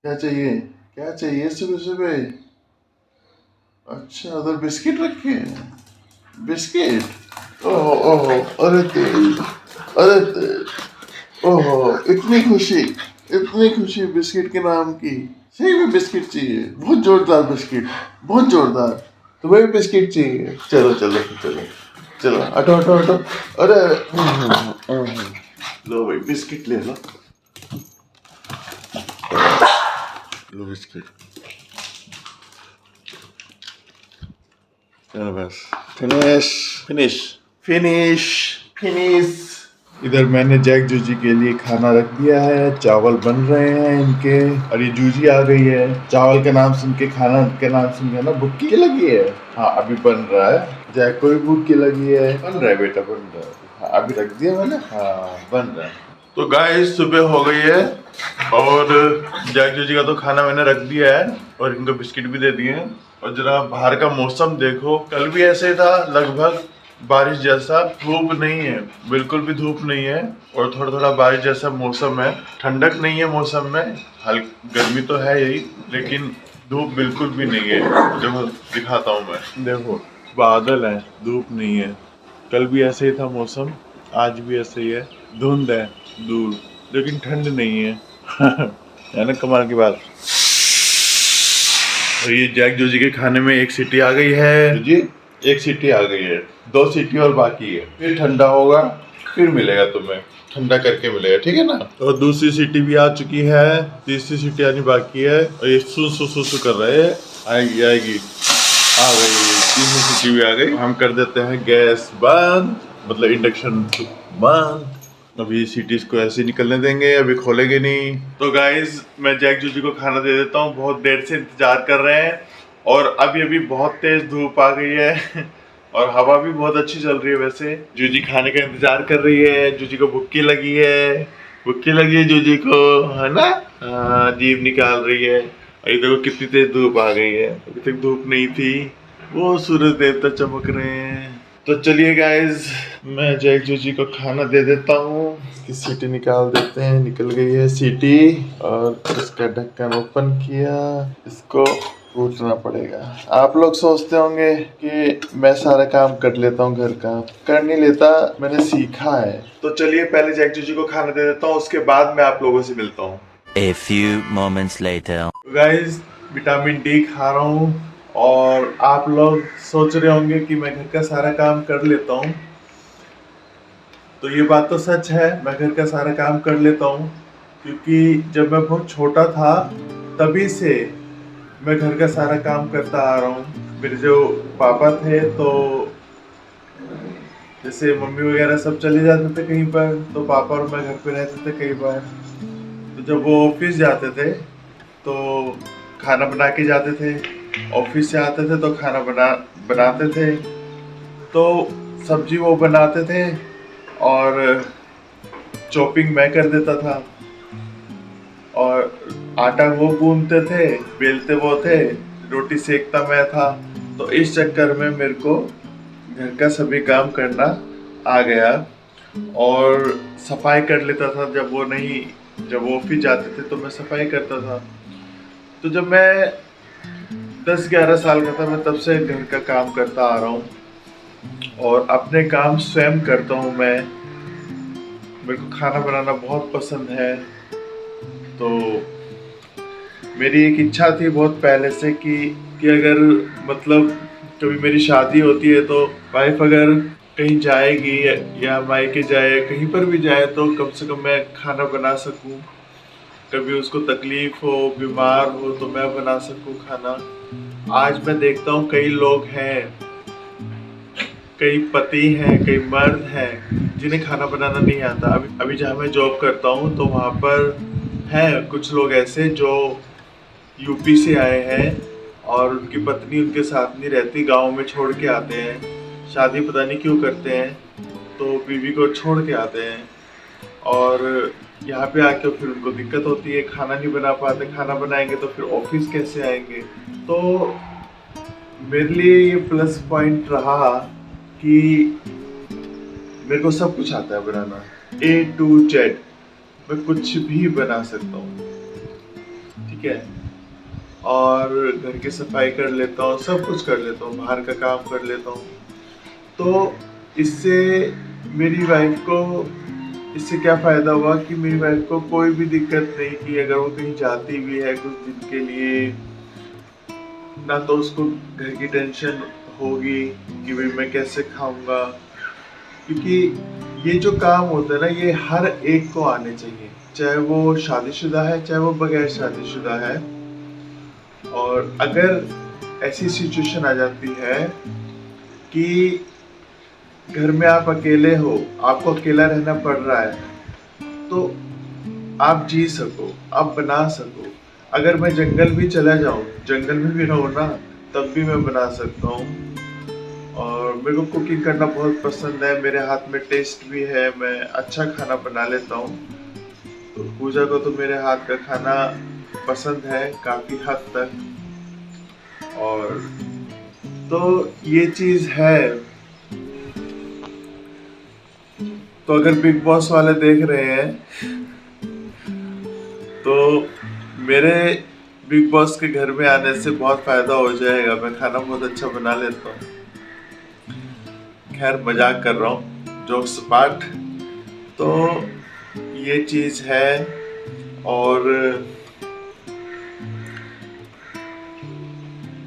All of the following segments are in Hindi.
क्या चाहिए? क्या चाहिए सुबह सुबह? अच्छा, उधर बिस्किट रखे हैं। बिस्किट? ओहो ओहो, अरे तेज, अरे तेज, ओहो, इतनी खुशी बिस्किट के नाम की। सही में बिस्किट चाहिए? बहुत जोरदार बिस्किट, बहुत जोरदार। तुम्हें भी बिस्किट चाहिए? चलो चलो चलो चलो, हटो हटो हटो। अरे लो भाई, बिस्किट ले लो। लो बिस्किट। चलो बस, फिनिश फिनिश फिनिश फिनिश। इधर मैंने जैक जूजी के लिए खाना रख दिया है, चावल बन रहे हैं इनके, और ये जूजी आ गई है। चावल का नाम सुन के, खाना का नाम सुन के ना भूख लगी है। हाँ, अभी बन रहा है। जैक को भी भूख लगी है। बन रहा है बेटा, बन रहा है। हाँ, अभी रख दिया मैंने। हाँ, बन रहा है। तो गाइस, सुबह हो गई है और जैक जूजी का तो खाना मैंने रख दिया है और इनको बिस्किट भी दे दिए हैं। और जरा बाहर का मौसम देखो, कल भी ऐसे ही था लगभग बारिश जैसा। धूप नहीं है, बिल्कुल भी धूप नहीं है, और थोड़ा थोड़ा बारिश जैसा मौसम है। ठंडक नहीं है मौसम में, हल्की गर्मी तो है यही, लेकिन धूप बिल्कुल भी नहीं है। देखो, दिखाता हूँ मैं, देखो बादल है, धूप नहीं है। कल भी ऐसे ही था मौसम, आज भी ऐसे ही है। धुंध है दूर, लेकिन ठंड नहीं है। है ना कमाल की बात। और ये जैक जूजी के खाने में एक सीटी आ गई है जी, एक सीटी आ गई है, 2 सीटी और बाकी है। फिर ठंडा होगा, फिर मिलेगा तुम्हें, ठंडा करके मिलेगा, ठीक है ना। और दूसरी सीटी भी आ चुकी है, तीसरी सीटी आनी बाकी है। और ये सु सु सु सु कर रहे हैं, आएगी आएगी, आ गई, तीसरी सीटी भी आ गई। हम कर देते हैं गैस बंद, मतलब इंडक्शन बंद। अभी सीटीज को ऐसे ही निकलने देंगे, अभी खोलेंगे नहीं। तो गाइज, मैं जैक जूजी को खाना दे देता हूँ, बहुत देर से इंतजार कर रहे हैं। और अभी बहुत तेज धूप आ गई है और हवा भी बहुत अच्छी चल रही है। वैसे जूजी खाने का इंतजार कर रही है, जूजी को भुक्की लगी है, भुक्की लगी है जूजी को, है ना। जीभ निकाल रही है। और ये देखो कितनी तेज धूप आ गई है, अभी तक धूप नहीं थी। वो सूरज देवता चमक रहे हैं। तो चलिए गाइज, मैं जैक जूजी को खाना दे देता हूँ। इसकी सीटी निकाल देते हैं, निकल गई है सीटी। और इसका ढक्कन ओपन किया, इसको फूटना पड़ेगा। आप लोग सोचते होंगे कि मैं सारा काम कर लेता हूँ घर का, कर नहीं लेता, मैंने सीखा है। तो चलिए पहले जैक जूजी को खाना दे देता हूँ, उसके बाद मैं आप लोगों से मिलता हूँ। A few moments later. Guys, vitamin D खा रहा हूँ और आप लोग सोच रहे होंगे कि मैं घर का सारा काम कर लेता हूँ। तो ये बात तो सच है, मैं घर का सारा काम कर लेता हूँ, क्योंकि जब मैं बहुत छोटा था तभी से मैं घर का सारा काम करता आ रहा हूँ। मेरे जो पापा थे, तो जैसे मम्मी वगैरह सब चले जाते थे कहीं पर, तो पापा और मैं घर पे रहते थे कई बार। तो जब वो ऑफिस जाते थे तो खाना बना के जाते थे, ऑफिस से आते थे तो खाना बनाते थे। तो सब्जी वो बनाते थे और चॉपिंग मैं कर देता था, और आटा वो गूंदते थे, बेलते वो थे, रोटी सेकता मैं था। तो इस चक्कर में मेरे को घर का सभी काम करना आ गया, और सफाई कर लेता था जब वो नहीं, जब वो ऑफिस जाते थे तो मैं सफाई करता था। तो जब मैं 10-11 साल का था, मैं तब से घर का काम करता आ रहा हूँ और अपने काम स्वयं करता हूँ मैं। मेरे को खाना बनाना बहुत पसंद है। तो मेरी एक इच्छा थी बहुत पहले से कि अगर मतलब कभी मेरी शादी होती है तो वाइफ अगर कहीं जाएगी या मायके जाए, कहीं पर भी जाए, तो कम से कम मैं खाना बना सकूं। कभी उसको तकलीफ हो, बीमार हो, तो मैं बना सकूं खाना। आज मैं देखता हूँ कई लोग हैं, कई पति हैं, कई मर्द हैं जिन्हें खाना बनाना नहीं आता। अभी जहाँ मैं जॉब करता हूँ तो वहाँ पर हैं कुछ लोग ऐसे जो यूपी से आए हैं और उनकी पत्नी उनके साथ नहीं रहती, गांव में छोड़ के आते हैं। शादी पता नहीं क्यों करते हैं, तो बीवी को छोड़ के आते हैं और यहाँ पे आके फिर उनको दिक्कत होती है, खाना नहीं बना पाते। खाना बनाएंगे तो फिर ऑफिस कैसे आएंगे। तो मेरे लिए ये प्लस पॉइंट रहा कि मेरे को सब कुछ आता है बनाना, A to Z, मैं कुछ भी बना सकता हूँ, ठीक ठीक है। और घर की सफाई कर लेता हूँ, सब कुछ कर लेता हूँ, बाहर का काम कर लेता हूँ। तो इससे मेरी वाइफ को इससे क्या फ़ायदा हुआ कि मेरी वाइफ को कोई भी दिक्कत नहीं कि अगर वो कहीं जाती भी है कुछ दिन के लिए, ना तो उसको घर की टेंशन होगी कि भाई मैं कैसे खाऊंगा। क्योंकि ये जो काम होता है ना, ये हर एक को आने चाहिए, चाहे वो शादीशुदा है चाहे वो बगैर शादीशुदा है। और अगर ऐसी सिचुएशन आ जाती है कि घर में आप अकेले हो, आपको अकेला रहना पड़ रहा है, तो आप जी सको, आप बना सको। अगर मैं जंगल भी चला जाऊं, जंगल में भी रहूं ना, तब भी मैं बना सकता हूँ। और मेरे को कुकिंग करना बहुत पसंद है, मेरे हाथ में टेस्ट भी है, मैं अच्छा खाना बना लेता हूँ। तो पूजा को तो मेरे हाथ का खाना पसंद है काफी हद तक। और तो ये चीज है। तो अगर बिग बॉस वाले देख रहे हैं तो मेरे बिग बॉस के घर में आने से बहुत फायदा हो जाएगा। मैं खाना बहुत अच्छा बना लेता हूँ। खैर मजाक कर रहा हूँ, जोक्स अपार्ट। तो ये चीज है। और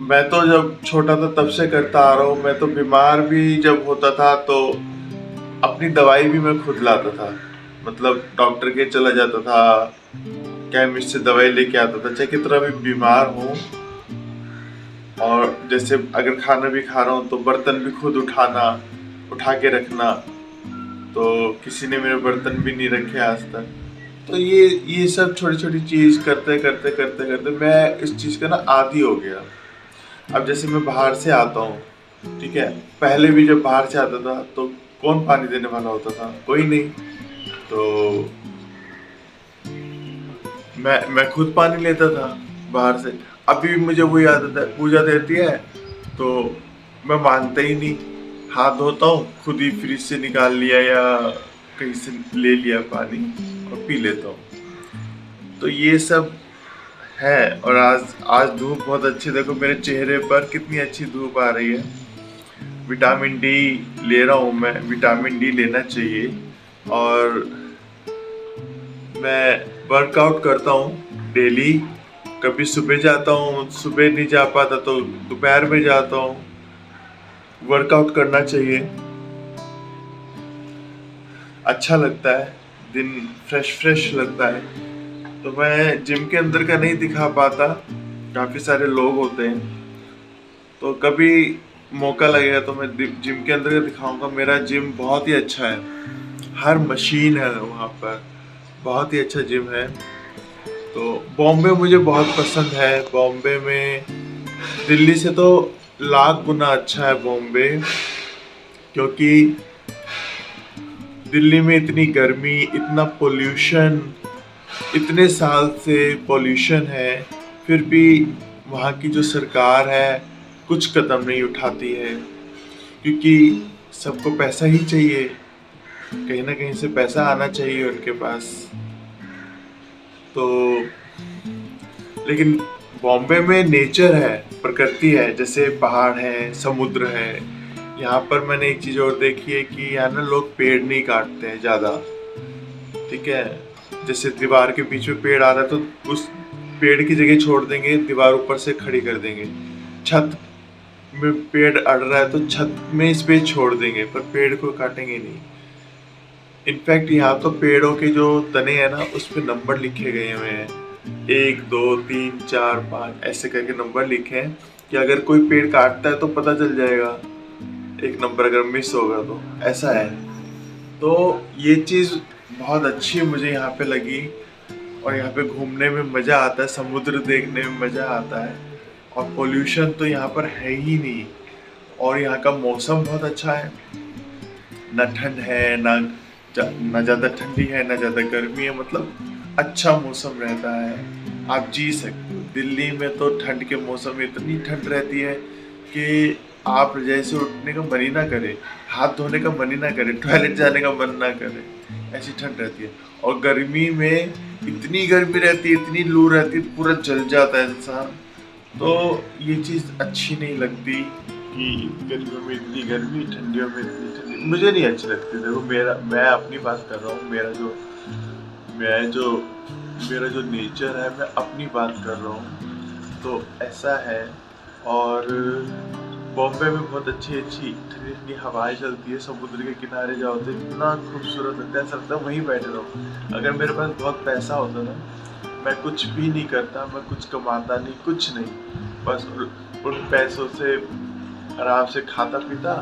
मैं तो जब छोटा था तब से करता आ रहा हूँ। मैं तो बीमार भी जब होता था तो अपनी दवाई भी मैं खुद लाता था, मतलब डॉक्टर के चला जाता था, केमिस्ट से दवाई लेके आता था, चाहे कितना भी बीमार हूँ। और जैसे अगर खाना भी खा रहा हूँ तो बर्तन भी खुद उठाना, उठा के रखना। तो किसी ने मेरे बर्तन भी नहीं रखे आज तक। तो ये सब छोटी छोटी चीज करते करते करते करते मैं इस चीज का ना आदी हो गया। अब जैसे मैं बाहर से आता हूँ, ठीक है, पहले भी जब बाहर से आता था तो कौन पानी देने वाला होता था? कोई नहीं। तो मैं खुद पानी लेता था बाहर से। अभी भी मुझे वही आदत है, पूजा देती है तो मैं मानता ही नहीं, हाथ धोता हूँ, खुद ही फ्रिज से निकाल लिया या कहीं से ले लिया पानी और पी लेता हूँ। तो ये सब है। और आज धूप बहुत अच्छी, देखो मेरे चेहरे पर कितनी अच्छी धूप आ रही है। विटामिन डी ले रहा हूँ मैं, विटामिन डी लेना चाहिए। और मैं वर्कआउट करता हूँ डेली। कभी सुबह जाता हूँ, सुबह नहीं जा पाता तो दोपहर में जाता हूँ। वर्कआउट करना चाहिए, अच्छा लगता है, दिन फ्रेश फ्रेश लगता है। तो मैं जिम के अंदर का नहीं दिखा पाता, काफी सारे लोग होते हैं, तो कभी मौका लगेगा तो मैं जिम के अंदर का दिखाऊंगा। मेरा जिम बहुत ही अच्छा है, हर मशीन है वहाँ पर, बहुत ही अच्छा जिम है। तो बॉम्बे मुझे बहुत पसंद है। बॉम्बे में दिल्ली से तो लाख गुना अच्छा है बॉम्बे, क्योंकि दिल्ली में इतनी गर्मी, इतना पोल्यूशन, इतने साल से पोल्यूशन है, फिर भी वहाँ की जो सरकार है कुछ कदम नहीं उठाती है, क्योंकि सबको पैसा ही चाहिए, कहीं ना कहीं से पैसा आना चाहिए उनके पास। तो लेकिन बॉम्बे में नेचर है, प्रकृति है, जैसे पहाड़ है, समुद्र है। यहाँ पर मैंने एक चीज और देखी है कि यहाँ ना लोग पेड़ नहीं काटते हैं ज्यादा, ठीक है। जैसे दीवार के बीच में पेड़ आ रहा है तो उस पेड़ की जगह छोड़ देंगे, दीवार ऊपर से खड़ी कर देंगे। छत में पेड़ अड़ रहा है तो छत में इस पे छोड़ देंगे, पर पेड़ को काटेंगे नहीं। इनफैक्ट यहाँ तो पेड़ों के जो तने हैं ना, उस पे नंबर लिखे गए हुए हैं, 1 2 3 4 5 ऐसे करके नंबर लिखे हैं कि अगर कोई पेड़ काटता है तो पता चल जाएगा, एक नंबर अगर मिस होगा तो, ऐसा है। तो ये चीज़ बहुत अच्छी मुझे यहाँ पे लगी। और यहाँ पे घूमने में मज़ा आता है, समुद्र देखने में मज़ा आता है। और पोल्यूशन तो यहाँ पर है ही नहीं। और यहाँ का मौसम बहुत अच्छा है, ना ठंड है ना ज़्यादा ठंडी है ना ज़्यादा गर्मी है, मतलब अच्छा मौसम रहता है, आप जी सकते हो। दिल्ली में तो ठंड के मौसम में इतनी ठंड रहती है कि आप रजाई से उठने का मन ही ना करे। हाथ धोने का मन ही ना करे, टॉयलेट जाने का मन ना करे, ऐसी ठंड रहती है। और गर्मी में इतनी गर्मी रहती है, इतनी लू रहती है, पूरा जल जाता है इंसान। तो ये चीज़ अच्छी नहीं लगती कि गर्मियों में इतनी गर्मी, ठंडियों में इतनी ठंडी, मुझे नहीं अच्छी लगती। देखो मैं अपनी बात कर रहा हूँ, मेरा जो नेचर है, मैं अपनी बात कर रहा हूँ, तो ऐसा है। और बॉम्बे में बहुत अच्छी अच्छी ठंडी ठंडी हवाएं चलती है, समुद्र के किनारे जाओ तो इतना खूबसूरत लगता है, ऐसा लगता है वहीं बैठे रहो। अगर मेरे पास बहुत पैसा होता ना, मैं कुछ भी नहीं करता, मैं कुछ कमाता नहीं, कुछ नहीं, बस उन पैसों से आराम से खाता पीता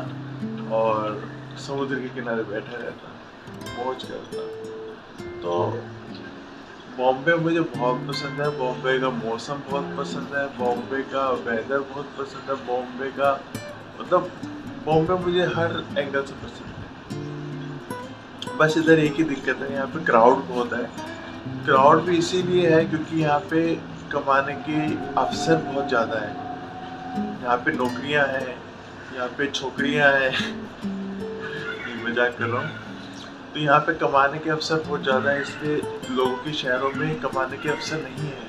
और समुद्र के किनारे बैठा रहता, मौज करता। तो बॉम्बे मुझे बहुत पसंद है, बॉम्बे का मौसम बहुत पसंद है, बॉम्बे का वेदर बहुत पसंद है, बॉम्बे का मतलब बॉम्बे मुझे हर एंगल से पसंद है। बस इधर एक ही दिक्कत है, यहाँ पे क्राउड बहुत है। क्राउड भी इसीलिए है क्योंकि यहाँ पे कमाने के अवसर बहुत ज़्यादा है, यहाँ पे नौकरियाँ हैं, यहाँ पे छोकरियाँ हैं मजाक कर रहा हूँ। तो यहाँ पे कमाने के अवसर बहुत ज़्यादा है, इसलिए लोगों के शहरों में कमाने के अवसर नहीं है,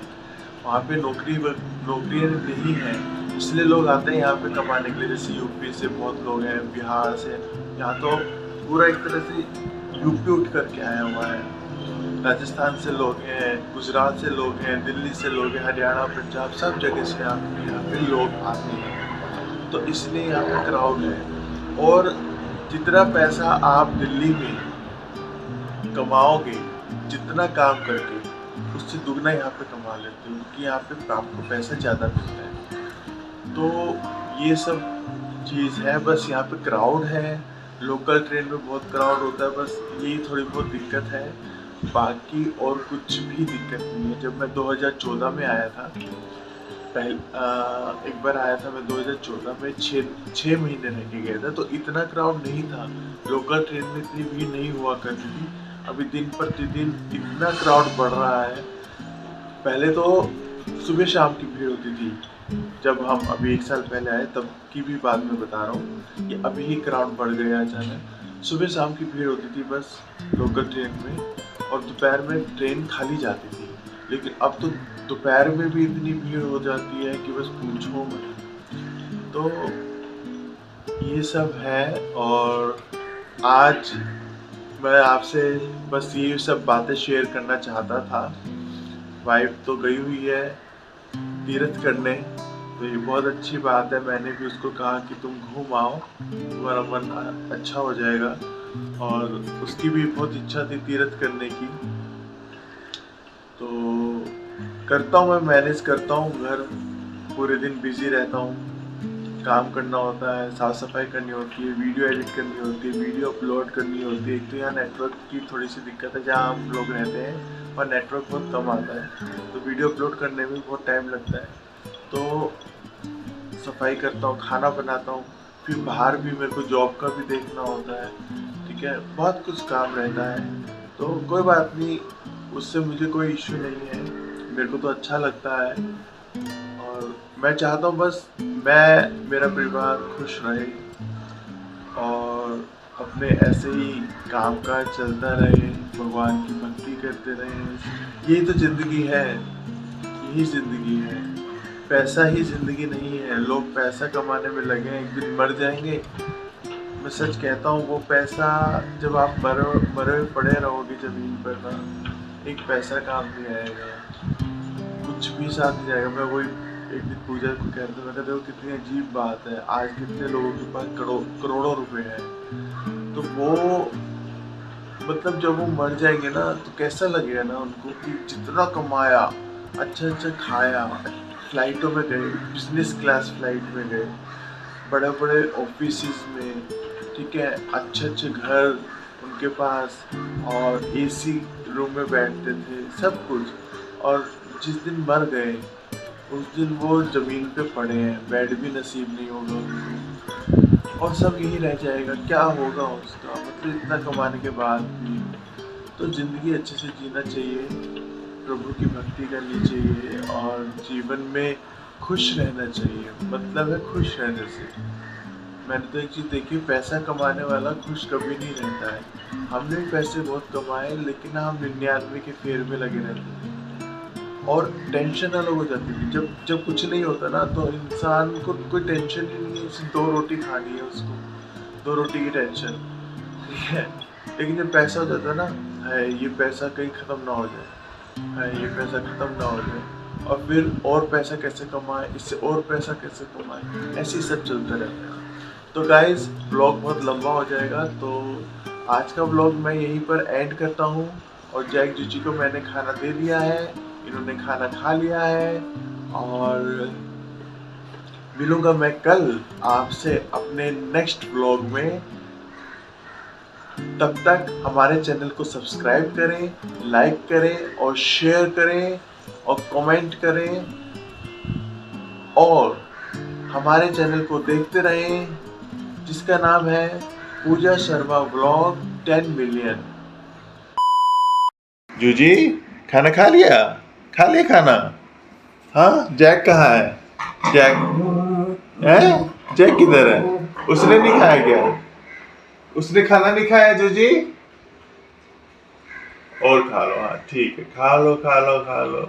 वहाँ पे नौकरियाँ नहीं है, इसलिए लोग आते हैं यहाँ पे कमाने के लिए। जैसे यूपी से बहुत लोग हैं, बिहार से, यहाँ तो पूरा एक तरह से यूपी उठ करके आया हुआ है, राजस्थान से लोग हैं, गुजरात से लोग हैं, दिल्ली से लोग हैं, हरियाणा, पंजाब, सब जगह से यहाँ पे लोग आते हैं, तो इसलिए यहाँ पे क्राउड है। और जितना पैसा आप दिल्ली में कमाओगे, जितना काम करके, उससे दुगना यहाँ पे कमा लेते हो, क्योंकि यहाँ पे आपको पैसा ज़्यादा मिलता है। तो ये सब चीज़ है, बस यहाँ पे क्राउड है, लोकल ट्रेन में बहुत क्राउड होता है, बस यही थोड़ी बहुत दिक्कत है, बाकी और कुछ भी दिक्कत नहीं है। जब मैं 2014 में आया था, एक बार आया था मैं 2014 में, 6 महीने रह के गया था, तो इतना क्राउड नहीं था, लोकल ट्रेन में इतनी भीड़ नहीं हुआ करती थी। अभी दिन प्रतिदिन इतना क्राउड बढ़ रहा है। पहले तो सुबह शाम की भीड़ होती थी, जब हम अभी 1 साल पहले आए तब की भी बात मैं बता रहा हूँ, कि अभी ही क्राउड बढ़ गया अचानक। सुबह शाम की भीड़ होती थी बस लोकल ट्रेन में, और दोपहर में ट्रेन खाली जाती थी। लेकिन अब तो दोपहर में भी इतनी भीड़ हो जाती है कि बस पूछो मत। तो ये सब है, और आज मैं आपसे बस ये सब बातें शेयर करना चाहता था। वाइफ तो गई हुई है तीर्थ करने, तो ये बहुत अच्छी बात है। मैंने भी उसको कहा कि तुम घूम आओ, तुम्हारा मन अच्छा हो जाएगा, और उसकी भी बहुत इच्छा थी तीर्थ करने की। तो करता हूँ, मैं मैनेज करता हूँ, घर पूरे दिन बिजी रहता हूँ, काम करना होता है, साफ़ सफाई करनी होती है, वीडियो एडिट करनी होती है, वीडियो अपलोड करनी होती है। एक तो यहाँ नेटवर्क की थोड़ी सी दिक्कत है, जहाँ हम लोग रहते हैं और नेटवर्क बहुत कम आता है, तो वीडियो अपलोड करने में बहुत टाइम लगता है। तो सफाई करता हूँ, खाना बनाता हूँ, फिर बाहर भी मेरे को जॉब का भी देखना होता है, ठीक है, बहुत कुछ काम रहता है। तो कोई बात नहीं, उससे मुझे कोई इश्यू नहीं है, मेरे को तो अच्छा लगता है, और मैं चाहता हूँ बस मेरा परिवार खुश रहे और अपने ऐसे ही कामकाज चलता रहे, भगवान की भक्ति करते रहे। यही तो ज़िंदगी है, यही ज़िंदगी है, पैसा ही ज़िंदगी नहीं है। लोग पैसा कमाने में लगे हैं, एक दिन मर जाएंगे। मैं सच कहता हूँ, वो पैसा जब आप मरे पड़े रहोगे ज़मीन पर ना, एक पैसा काम नहीं आएगा, कुछ भी साथ नहीं जाएगा। मैं वही एक दिन पूजा को कह रहा था, मैं कहता हूँ कितनी अजीब बात है, आज कितने लोगों के पास करोड़ों रुपए हैं, तो वो मतलब जब वो मर जाएंगे ना, तो कैसा लगेगा ना उनको कि जितना कमाया, अच्छा अच्छा खाया, फ्लाइटों में गए, बिजनेस क्लास फ्लाइट में गए, बड़े बड़े ऑफिसेस में, ठीक है, अच्छे अच्छे घर उनके पास, और एसी रूम में बैठते थे, सब कुछ, और जिस दिन मर गए उस दिन वो ज़मीन पे पड़े हैं, बेड भी नसीब नहीं होगा उनको, और सब यही रह जाएगा। क्या होगा उसका, मतलब इतना कमाने के बाद भी। तो ज़िंदगी अच्छे से जीना चाहिए, प्रभु की भक्ति करनी चाहिए, और जीवन में खुश रहना चाहिए, मतलब है खुश रहने से। मैंने तो एक चीज़ देखी, पैसा कमाने वाला खुश कभी नहीं रहता है। हमने भी पैसे बहुत कमाए, लेकिन हम 99 के फेर में लगे रहते थे और टेंशन अलग हो जाती थी। जब जब कुछ नहीं होता ना, तो इंसान को कोई टेंशन ही नहीं है, सिर्फ 2 रोटी खानी है उसको, 2 रोटी की टेंशन, ठीक है। लेकिन जब पैसा हो जाता है ना, है ये पैसा कहीं ख़त्म ना हो जाए, है ये पैसा ख़त्म ना हो जाए, और फिर और पैसा कैसे कमाए, इससे और पैसा कैसे कमाए, ऐसे ही सब चलता रहता है। तो गाइज ब्लॉग बहुत लंबा हो जाएगा, तो आज का ब्लॉग मैं यहीं पर एंड करता हूँ। और जैक जीजी को मैंने खाना दे दिया है, इन्होंने खाना खा लिया है, और मिलूँगा मैं कल आपसे अपने नेक्स्ट ब्लॉग में। तब तक हमारे चैनल को सब्सक्राइब करें, लाइक करें और शेयर करें और कमेंट करें, और हमारे चैनल को देखते रहें जिसका नाम है पूजा शर्मा ब्लॉग 10 मिलियन। जूजी खाना खा लिया? खा लिया खाना? हाँ, जैक कहाँ है? जैक किधर है? उसने नहीं खाया क्या? उसने खाना नहीं खाया जूजी? और खा लो, हाँ ठीक है, खा लो खा लो खा लो।